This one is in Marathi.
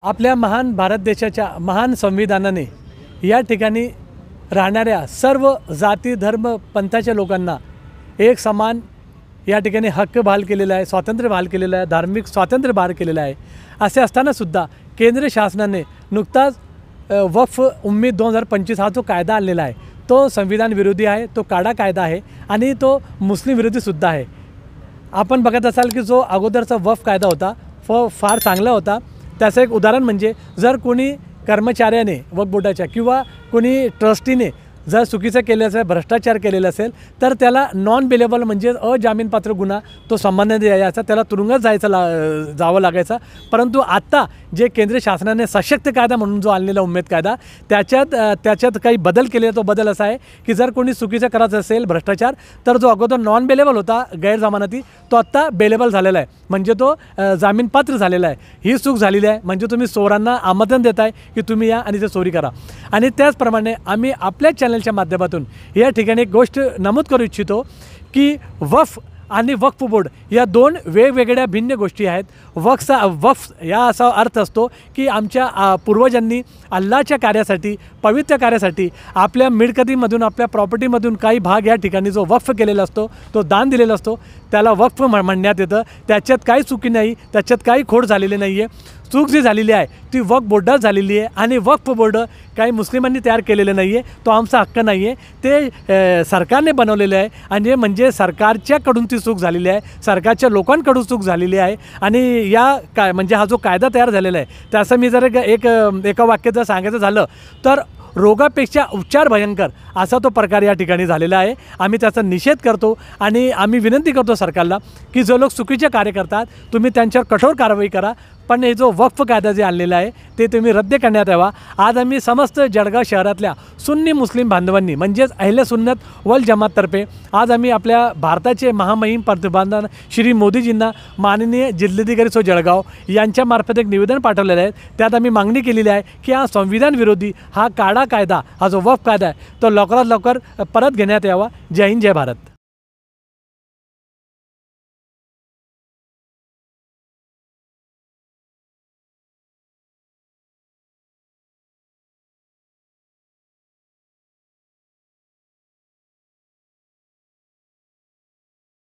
आपल्या महान भारत देशाच्या महान संविधानाने या ठिकाणी राहणाऱ्या सर्व जाती धर्म पंथाच्या लोकांना एक समान या ठिकाणी हक्क बहाल केलेला आहे, स्वातंत्र्य बहाल केलेलं आहे, धार्मिक स्वातंत्र्य बहाल केलेलं आहे। असे असतानासुद्धा केंद्र शासनाने नुकताच वक्फ उम्मीद 2025 हा जो कायदा आणलेला आहे तो संविधान विरोधी आहे, तो काळा कायदा आहे आणि तो मुस्लिम विरोधीसुद्धा आहे। आपण बघत असाल की जो अगोदरचा वक्फ कायदा होता फार चांगला होता। त्याचं एक उदाहरण म्हणजे जर कोणी कर्मचाऱ्याने वक्फ बोर्डाच्या किंवा कोणी ट्रस्टीने जर चुकीचं केलं असेल, भ्रष्टाचार केलेला असेल तर त्याला नॉन बेलेबल म्हणजे अजामीनपात्र गुन्हा तो संबंधित यायचा, त्याला तुरुंगात जावं लागायचं। परंतु आत्ता जे केंद्र शासनाने सशक्त कायदा म्हणून जो आणलेला उम्मेद कायदा त्याच्यात काही बदल केले। तो बदल असा आहे की जर कोणी चुकीचं करत असेल भ्रष्टाचार तर जो अगोदर नॉन बेलेबल होता गैरजमानती तो आत्ता बेलेबल झालेला आहे, म्हणजे तो जामीनपात्र झालेला आहे। ही चूक झालेली आहे म्हणजे तुम्ही चोरांना आमंत्रण देत आहे की तुम्ही या आणि ते चोरी करा। आणि त्याचप्रमाणे आम्ही आपल्या चॅनलच्या माध्यमातून या ठिकाणी एक गोष्ट नमूद करू इच्छितो की वक्फ आणि वक्फ बोर्ड या दोन वेगवेगळ्या भिन्न गोष्टी आहेत। वक्फ या असा अर्थ असतो की आमच्या पूर्वजांनी अल्लाहच्या कार्यासाठी, पवित्र कार्यासाठी आपल्या मिळकतीमधून, आपल्या प्रॉपर्टीमधून काही भाग या ठिकाणी जो वक्फ केलेला असतो, तो दान दिलेला असतो, त्याला वक्फ म्हणण्यात येतं। त्याच्यात काही चुकी नाही, त्याच्यात काही खोड झालेली नाही आहे। चूक जी झालेली आहे ती वक्फ बोर्डात झालेली आहे आणि वक्फ बोर्ड काही मुस्लिमांनी तयार केलेलं नाही आहे, तो आमचा हक्क नाही आहे, ते सरकारने बनवलेलं आहे। आणि म्हणजे सरकारच्याकडून ती चूक झालेली आहे, सरकारच्या लोकांकडून चूक झालेली आहे। आणि या म्हणजे हा जो कायदा तयार झालेला आहे त्याचं मी जर एका वाक्यात जर सांगायचं झालं तर रोगापेक्षा उपचार भयंकर असा तो प्रकार या ठिकाणी झालेला आहे। आम्ही त्याचा निषेध करतो आणि आम्ही विनंती करतो सरकारला की जो लोक चुकीचे कार्य करतात तुम्ही त्यांच्यावर कठोर कारवाई करा, पण हे जो वक्फ कायदा जे आणलेला आहे ते तुम्ही रद्द करण्यात यावा। आज आम्ही समस्त जळगाव शहरातल्या सुन्नी मुस्लिम बांधवांनी म्हणजेच अहले सुन्नत वल जमाततर्फे आज आम्ही आपल्या भारताचे महामहिम पंतप्रधान श्री मोदीजींना माननीय जिल्हाधिकारी सो जळगाव यांच्यामार्फत एक निवेदन पाठवलेलं आहे। त्यात आम्ही मागणी केलेली आहे की हा संविधान विरोधी हा काळा कायदा, हा जो वक्फ कायदा आहे तो लवकरात लवकर परत घेण्यात यावा। जय हिंद, जय भारत।